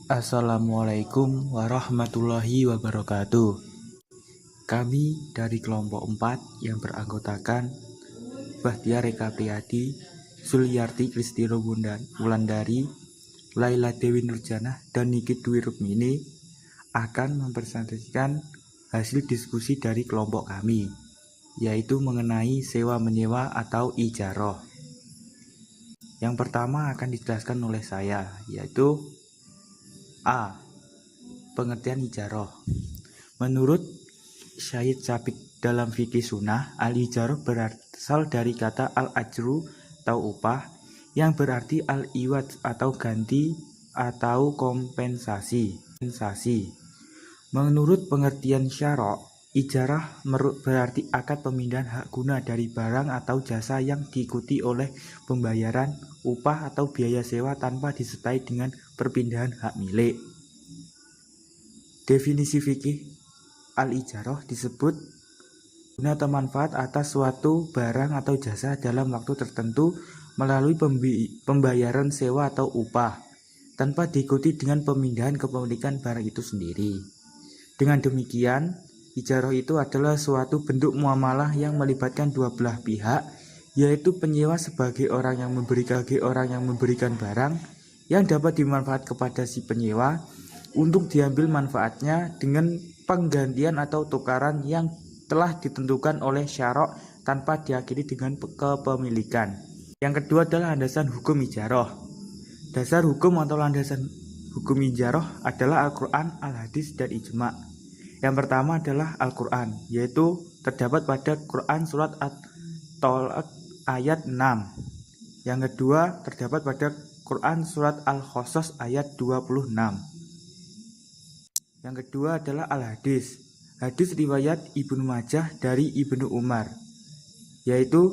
Assalamualaikum warahmatullahi wabarakatuh. Kami dari kelompok 4 yang beranggotakan Bahtiar Eka Priyadi, Suliarti Kristiro Wulandari, Laila Dewi Nurjanah, dan Niki Dwi Rukmini akan mempresentasikan hasil diskusi dari kelompok kami, yaitu mengenai sewa-menyewa atau ijaroh. Yang pertama akan dijelaskan oleh saya, yaitu A. Pengertian ijaroh. Menurut Syahid Sabik dalam fikih sunnah, al-ijaroh berasal dari kata al-ajru atau upah, yang berarti al-iwad atau ganti atau kompensasi. Menurut pengertian syarok, ijarah berarti akad pemindahan hak guna dari barang atau jasa yang diikuti oleh pembayaran upah atau biaya sewa tanpa disertai dengan perpindahan hak milik. Definisi fikih al-ijarah disebut guna atau manfaat atas suatu barang atau jasa dalam waktu tertentu melalui pembayaran sewa atau upah tanpa diikuti dengan pemindahan kepemilikan barang itu sendiri. Dengan demikian, ijarah itu adalah suatu bentuk muamalah yang melibatkan dua belah pihak, yaitu penyewa sebagai orang yang memberikan barang yang dapat dimanfaat kepada si penyewa untuk diambil manfaatnya dengan penggantian atau tukaran yang telah ditentukan oleh syarok tanpa diakhiri dengan kepemilikan. Yang kedua adalah landasan hukum ijarah. Dasar hukum atau landasan hukum ijarah adalah Al-Quran, Al-Hadis, dan Ijma'. Yang pertama adalah Al-Quran, yaitu terdapat pada Quran surat At-Tolak ayat 6. Yang kedua terdapat pada Quran surat Al-Qasas ayat 26. Yang kedua adalah Al-Hadis. Hadis riwayat Ibnu Majah dari Ibnu Umar, yaitu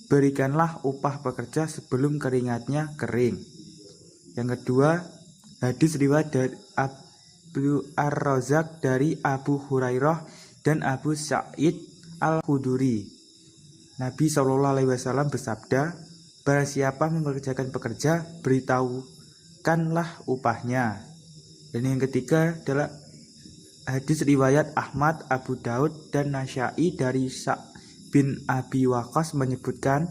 berikanlah upah pekerja sebelum keringatnya kering. Yang kedua, hadis riwayat dari Abu Ar-Razak dari Abu Hurairah dan Abu Sa'id Al-Khuduri. Nabi SAW bersabda, barang siapa mempekerjakan pekerja, beritahukanlah upahnya. Dan yang ketiga adalah hadis riwayat Ahmad, Abu Daud, dan Nasyai dari Sa'd bin Abi Waqqas menyebutkan,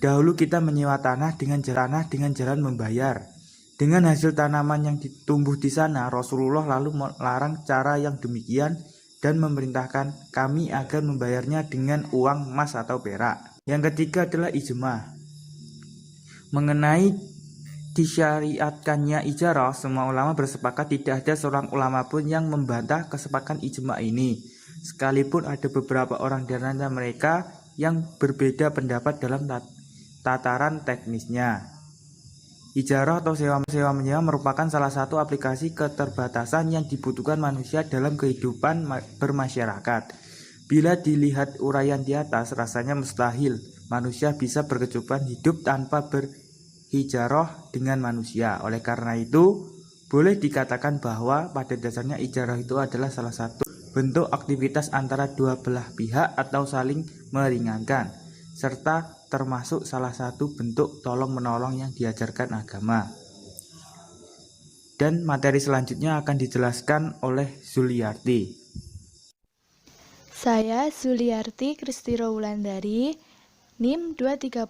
dahulu kita menyewa tanah dengan jalan membayar. Dengan hasil tanaman yang ditumbuh di sana, Rasulullah lalu melarang cara yang demikian dan memerintahkan kami agar membayarnya dengan uang emas atau perak. Yang ketiga adalah ijma'. Mengenai disyariatkannya ijarah, semua ulama bersepakat, tidak ada seorang ulama pun yang membantah kesepakatan ijma' ini. Sekalipun ada beberapa orang di antara mereka yang berbeda pendapat dalam tataran teknisnya. Ijarah atau sewa-menyewa merupakan salah satu aplikasi keterbatasan yang dibutuhkan manusia dalam kehidupan bermasyarakat. Bila dilihat uraian di atas, rasanya mustahil manusia bisa berkecukupan hidup tanpa berhijarah dengan manusia. Oleh karena itu, boleh dikatakan bahwa pada dasarnya ijarah itu adalah salah satu bentuk aktivitas antara dua belah pihak atau saling meringankan, serta termasuk salah satu bentuk tolong-menolong yang diajarkan agama. Dan materi selanjutnya akan dijelaskan oleh Suliarti. Saya Suliarti Kristiro Wulandari, NIM 230.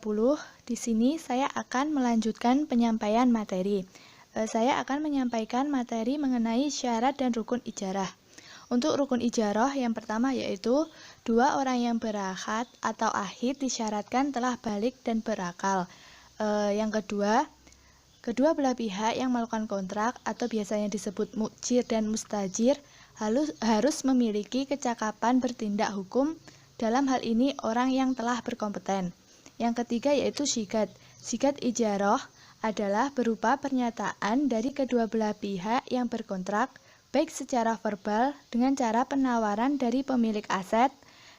Di sini saya akan melanjutkan penyampaian materi. Saya akan menyampaikan materi mengenai syarat dan rukun ijarah. Untuk rukun ijarah yang pertama yaitu dua orang yang berakad atau ahid disyaratkan telah balik dan berakal. Yang kedua, kedua belah pihak yang melakukan kontrak atau biasanya disebut mukjir dan mustajir harus memiliki kecakapan bertindak hukum, dalam hal ini orang yang telah berkompeten. Yang ketiga yaitu syigat. Syigat ijarah adalah berupa pernyataan dari kedua belah pihak yang berkontrak, baik secara verbal dengan cara penawaran dari pemilik aset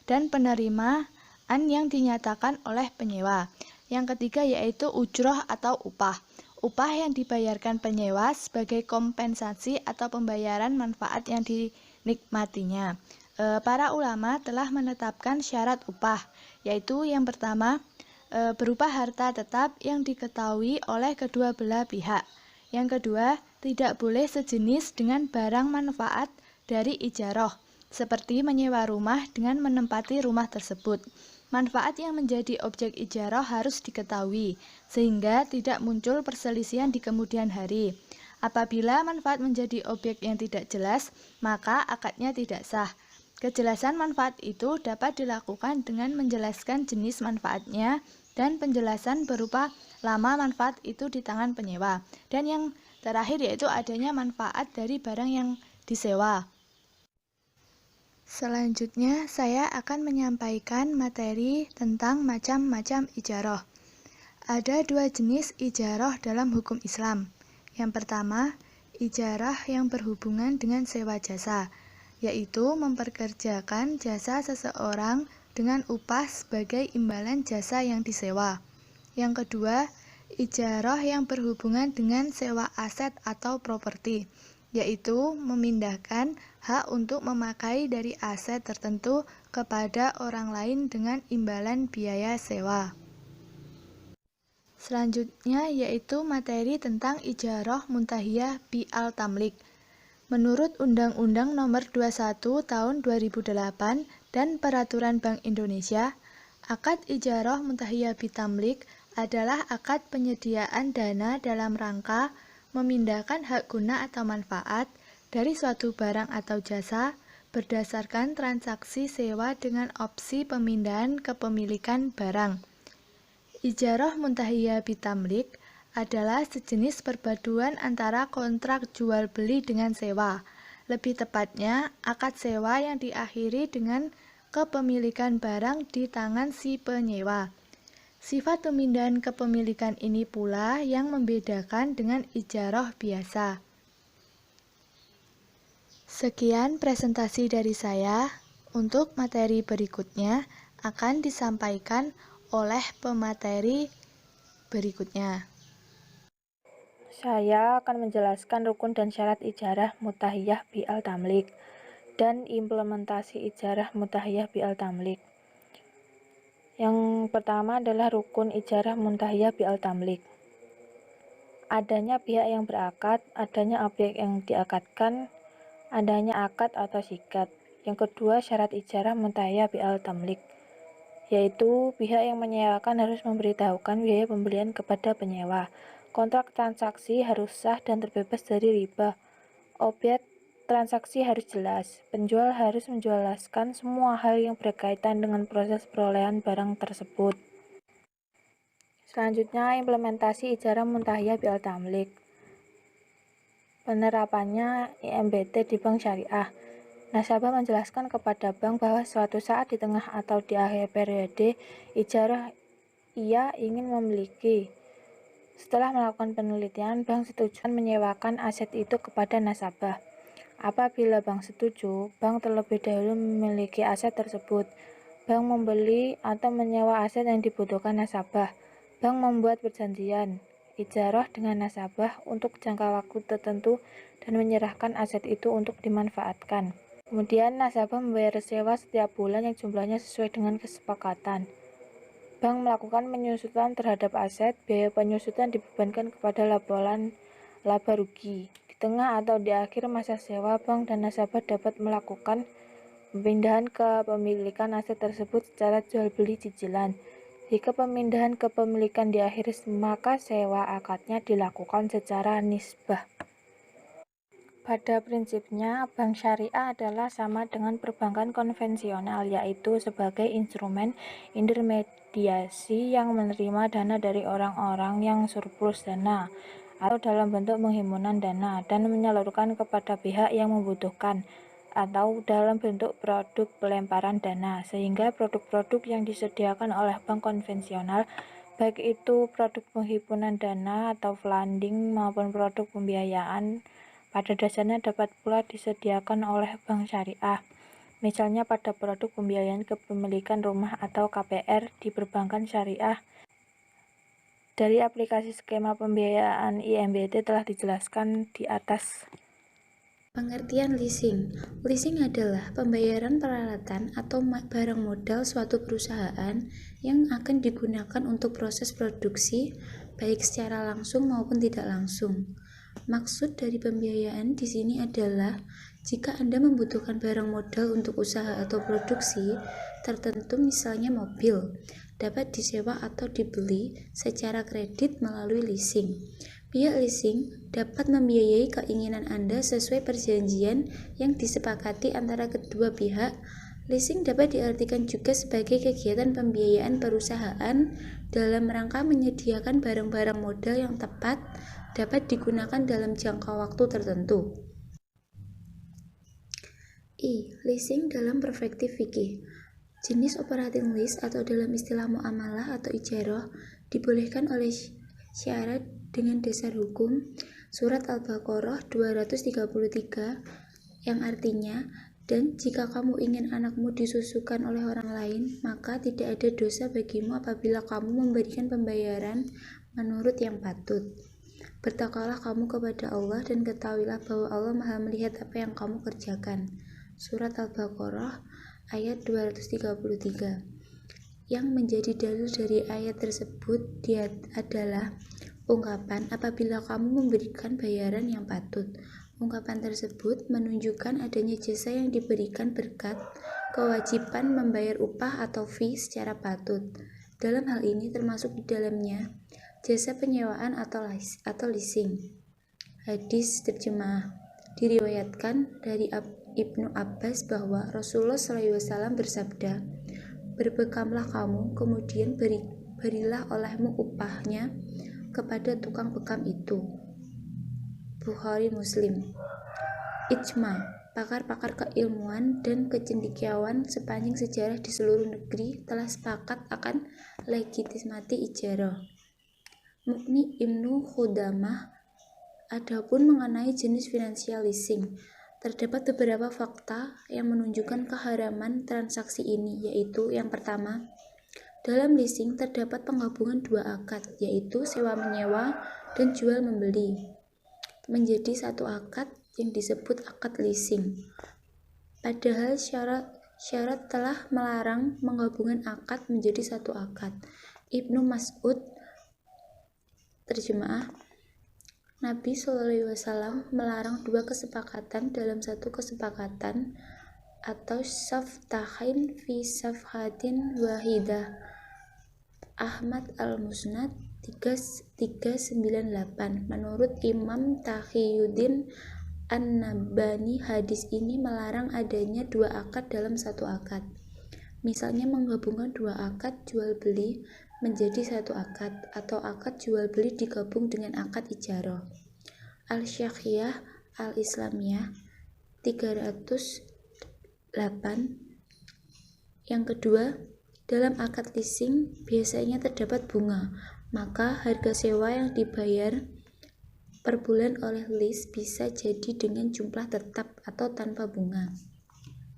dan penerimaan yang dinyatakan oleh penyewa. Yang ketiga yaitu ujroh atau upah. Upah yang dibayarkan penyewa sebagai kompensasi atau pembayaran manfaat yang dinikmatinya. Para ulama telah menetapkan syarat upah, yaitu yang pertama berupa harta tetap yang diketahui oleh kedua belah pihak. Yang kedua, tidak boleh sejenis dengan barang manfaat dari ijarah, seperti menyewa rumah dengan menempati rumah tersebut. Manfaat yang menjadi objek ijarah harus diketahui, sehingga tidak muncul perselisihan di kemudian hari. Apabila manfaat menjadi objek yang tidak jelas, maka akadnya tidak sah. Kejelasan manfaat itu dapat dilakukan dengan menjelaskan jenis manfaatnya dan penjelasan berupa lama manfaat itu di tangan penyewa. Dan yang terakhir yaitu adanya manfaat dari barang yang disewa. Selanjutnya, saya akan menyampaikan materi tentang macam-macam ijarah. Ada dua jenis ijarah dalam hukum Islam. Yang pertama, ijarah yang berhubungan dengan sewa jasa, yaitu memperkerjakan jasa seseorang dengan upah sebagai imbalan jasa yang disewa. Yang kedua, ijarah yang berhubungan dengan sewa aset atau properti, yaitu memindahkan hak untuk memakai dari aset tertentu kepada orang lain dengan imbalan biaya sewa. Selanjutnya yaitu materi tentang ijarah muntahiyah bi'al tamlik. Menurut Undang-Undang Nomor 21 Tahun 2008 dan Peraturan Bank Indonesia, akad ijarah muntahiyah bitamlik adalah akad penyediaan dana dalam rangka memindahkan hak guna atau manfaat dari suatu barang atau jasa berdasarkan transaksi sewa dengan opsi pemindahan kepemilikan barang. Ijarah muntahiyah bitamlik adalah sejenis perpaduan antara kontrak jual beli dengan sewa. Lebih tepatnya, akad sewa yang diakhiri dengan kepemilikan barang di tangan si penyewa. Sifat pemindahan kepemilikan ini pula yang membedakan dengan ijarah biasa. Sekian presentasi dari saya. Untuk materi berikutnya akan disampaikan oleh pemateri berikutnya. Saya akan menjelaskan rukun dan syarat ijarah muntahiyah bi'al tamlik dan implementasi ijarah muntahiyah bi'al tamlik. Yang pertama adalah rukun ijarah muntahiyah bi'al tamlik. Adanya pihak yang berakad, adanya objek yang diakadkan, adanya akad atau sikat. Yang kedua, syarat ijarah muntahiyah bi'al tamlik, yaitu pihak yang menyewakan harus memberitahukan biaya pembelian kepada penyewa. Kontrak transaksi harus sah dan terbebas dari riba. Objek transaksi harus jelas. Penjual harus menjelaskan semua hal yang berkaitan dengan proses perolehan barang tersebut. Selanjutnya, implementasi ijarah muntahiyah bi'al tamlik. Penerapannya IMBT di bank syariah. Nasabah menjelaskan kepada bank bahwa suatu saat di tengah atau di akhir periode ijarah ia ingin memiliki. Setelah melakukan penelitian, bank setuju menyewakan aset itu kepada nasabah. Apabila bank setuju, bank terlebih dahulu memiliki aset tersebut. Bank membeli atau menyewa aset yang dibutuhkan nasabah. Bank membuat perjanjian ijarah dengan nasabah untuk jangka waktu tertentu dan menyerahkan aset itu untuk dimanfaatkan. Kemudian nasabah membayar sewa setiap bulan yang jumlahnya sesuai dengan kesepakatan. Bank melakukan penyusutan terhadap aset. Biaya penyusutan dibebankan kepada laporan laba rugi. Di tengah atau di akhir masa sewa, bank dan nasabah dapat melakukan pemindahan kepemilikan aset tersebut secara jual beli cicilan. Jika pemindahan kepemilikan diakhiri, maka sewa akadnya dilakukan secara nisbah. Pada prinsipnya, bank syariah adalah sama dengan perbankan konvensional, yaitu sebagai instrumen intermediasi yang menerima dana dari orang-orang yang surplus dana atau dalam bentuk penghimpunan dana dan menyalurkan kepada pihak yang membutuhkan atau dalam bentuk produk pelemparan dana, sehingga produk-produk yang disediakan oleh bank konvensional, baik itu produk penghimpunan dana atau funding maupun produk pembiayaan, pada dasarnya dapat pula disediakan oleh bank syariah. Misalnya pada produk pembiayaan kepemilikan rumah atau KPR di perbankan syariah. Dari aplikasi skema pembiayaan IMBT telah dijelaskan di atas. Pengertian leasing. Leasing adalah pembayaran peralatan atau barang modal suatu perusahaan yang akan digunakan untuk proses produksi, baik secara langsung maupun tidak langsung. Maksud dari pembiayaan di sini adalah jika Anda membutuhkan barang modal untuk usaha atau produksi tertentu, misalnya mobil, dapat disewa atau dibeli secara kredit melalui leasing. Pihak leasing dapat membiayai keinginan Anda sesuai perjanjian yang disepakati antara kedua pihak. Leasing dapat diartikan juga sebagai kegiatan pembiayaan perusahaan dalam rangka menyediakan barang-barang modal yang tepat dapat digunakan dalam jangka waktu tertentu. Leasing dalam perspektif fikih. Jenis operating lease atau dalam istilah muamalah atau ijarah dibolehkan oleh syarat dengan dasar hukum Surat Al-Baqarah 233 yang artinya, dan jika kamu ingin anakmu disusukan oleh orang lain, maka tidak ada dosa bagimu apabila kamu memberikan pembayaran menurut yang patut. Bertakwalah kamu kepada Allah dan ketahuilah bahwa Allah Maha melihat apa yang kamu kerjakan. Surat Al-Baqarah ayat 233. Yang menjadi dalil dari ayat tersebut adalah ungkapan apabila kamu memberikan bayaran yang patut. Ungkapan tersebut menunjukkan adanya jasa yang diberikan berkat kewajiban membayar upah atau fee secara patut. Dalam hal ini termasuk di dalamnya jasa penyewaan atau leasing. Hadis terjemah diriwayatkan dari Ibnu Abbas bahwa Rasulullah SAW bersabda, "Berbekamlah kamu, kemudian berilah olehmu upahnya kepada tukang bekam itu." Bukhari Muslim. Ijma, pakar-pakar keilmuan dan kecendekiawan sepanjang sejarah di seluruh negeri telah sepakat akan legitimasi ijarah. Mughni Ibnu Qudamah. Adapun mengenai jenis financial leasing, terdapat beberapa fakta yang menunjukkan keharaman transaksi ini, yaitu yang pertama, dalam leasing terdapat penggabungan dua akad, yaitu sewa-menyewa dan jual-membeli, menjadi satu akad yang disebut akad leasing. Padahal syarat telah melarang menggabungkan akad menjadi satu akad. Ibnu Mas'ud terjemah, Nabi SAW melarang dua kesepakatan dalam satu kesepakatan atau saftahin fi safhatin wahidah. Ahmad Al-Musnad 3398. Menurut Imam Taqiyuddin An-Nabhani, hadis ini melarang adanya dua akad dalam satu akad. Misalnya menggabungkan dua akad jual beli menjadi satu akad, atau akad jual beli digabung dengan akad ijarah. Al-Syakhiyah Al-Islamiyah 308. Yang kedua, dalam akad leasing biasanya terdapat bunga, maka harga sewa yang dibayar per bulan oleh lease bisa jadi dengan jumlah tetap atau tanpa bunga.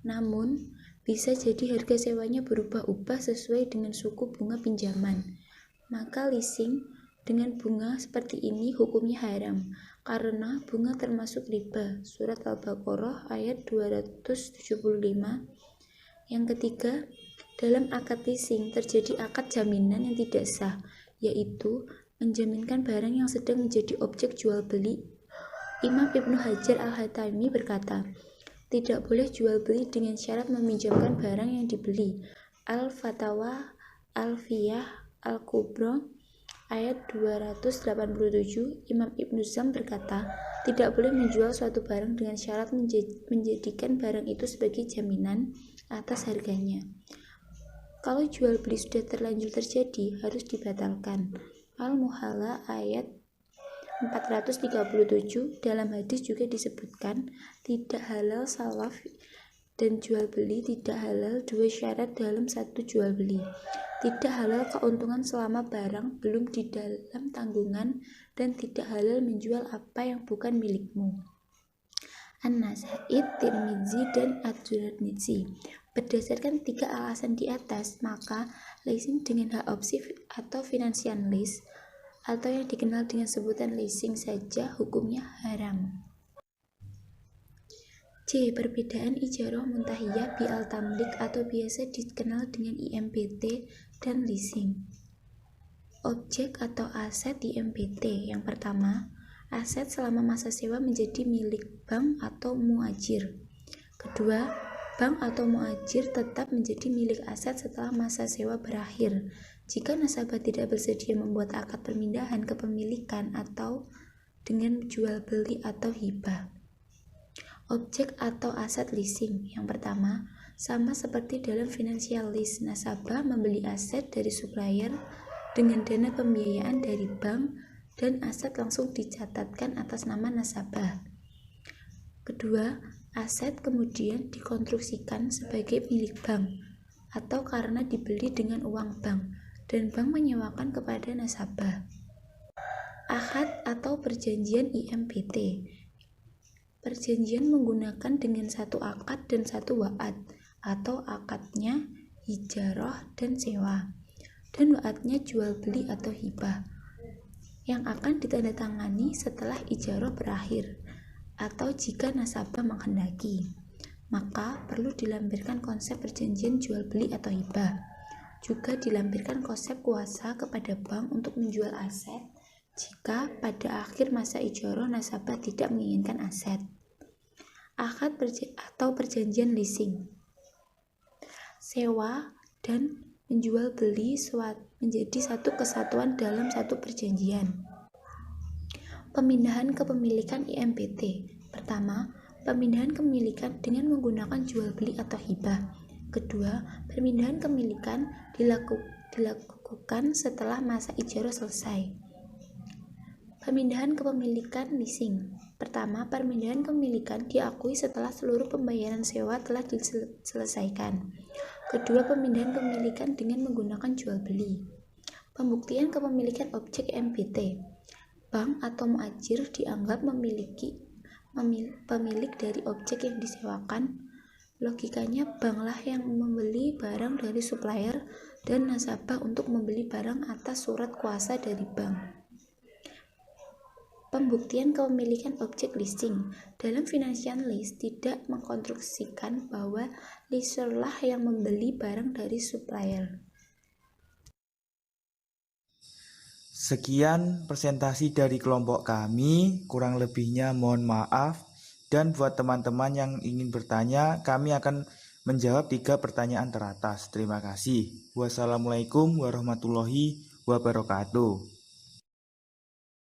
Namun, bisa jadi harga sewanya berubah-ubah sesuai dengan suku bunga pinjaman. Maka leasing dengan bunga seperti ini hukumnya haram, karena bunga termasuk riba. Surat Al-Baqarah ayat 275. Yang ketiga, dalam akad leasing terjadi akad jaminan yang tidak sah, yaitu menjaminkan barang yang sedang menjadi objek jual beli. Imam Ibnu Hajar Al-Haytami berkata, tidak boleh jual beli dengan syarat meminjamkan barang yang dibeli. Al-Fatawa Al-Fiyah Al-Kubra ayat 287. Imam Ibnu Zam berkata, tidak boleh menjual suatu barang dengan syarat menjadikan barang itu sebagai jaminan atas harganya. Kalau jual beli sudah terlanjur terjadi, harus dibatalkan. Al-Muhalla ayat 437. Dalam hadis juga disebutkan tidak halal salaf dan jual beli, tidak halal dua syarat dalam satu jual beli, tidak halal keuntungan selama barang belum di dalam tanggungan, dan tidak halal menjual apa yang bukan milikmu. An-Nasai, Tirmidzi, dan Ad-Durrani. Berdasarkan tiga alasan di atas, maka leasing dengan hak opsi atau financial lease atau yang dikenal dengan sebutan leasing saja hukumnya haram. C. Perbedaan ijarah muntahiyah bi'al tamlik atau biasa dikenal dengan IMBT dan leasing. Objek atau aset IMBT. Yang pertama aset selama masa sewa menjadi milik bank atau muajir. Kedua, bank atau muajir tetap menjadi milik aset setelah masa sewa berakhir jika nasabah tidak bersedia membuat akad permindahan kepemilikan atau dengan jual beli atau hibah. Objek atau aset leasing. Yang pertama, sama seperti dalam financial lease, nasabah membeli aset dari supplier dengan dana pembiayaan dari bank dan aset langsung dicatatkan atas nama nasabah. Kedua, aset kemudian dikonstruksikan sebagai milik bank atau karena dibeli dengan uang bank dan bank menyewakan kepada nasabah. Akad atau perjanjian IMPT. Perjanjian menggunakan dengan satu akad dan satu wa'ad atau akadnya ijarah dan sewa dan wa'adnya jual beli atau hibah yang akan ditandatangani setelah ijarah berakhir atau jika nasabah menghendaki. Maka perlu dilampirkan konsep perjanjian jual beli atau hibah. Juga dilampirkan konsep kuasa kepada bank untuk menjual aset jika pada akhir masa ijarah nasabah tidak menginginkan aset. Akad atau perjanjian leasing. Sewa dan menjual beli menjadi satu kesatuan dalam satu perjanjian. Pemindahan kepemilikan IMPT. Pertama, pemindahan kepemilikan dengan menggunakan jual beli atau hibah. Kedua, permindahan kepemilikan dilakukan setelah masa ijarah selesai. Pemindahan kepemilikan leasing. Pertama, permindahan kepemilikan diakui setelah seluruh pembayaran sewa telah diselesaikan. Kedua, pemindahan kepemilikan dengan menggunakan jual beli. Pembuktian kepemilikan objek IMPT. Bank atau muajir dianggap pemilik dari objek yang disewakan. Logikanya, banklah yang membeli barang dari supplier dan nasabah untuk membeli barang atas surat kuasa dari bank. Pembuktian kepemilikan objek leasing. Dalam financial lease tidak mengkonstruksikan bahwa leaserlah yang membeli barang dari supplier. Sekian presentasi dari kelompok kami, kurang lebihnya mohon maaf. Dan buat teman-teman yang ingin bertanya, kami akan menjawab 3 pertanyaan teratas. Terima kasih. Wassalamualaikum warahmatullahi wabarakatuh.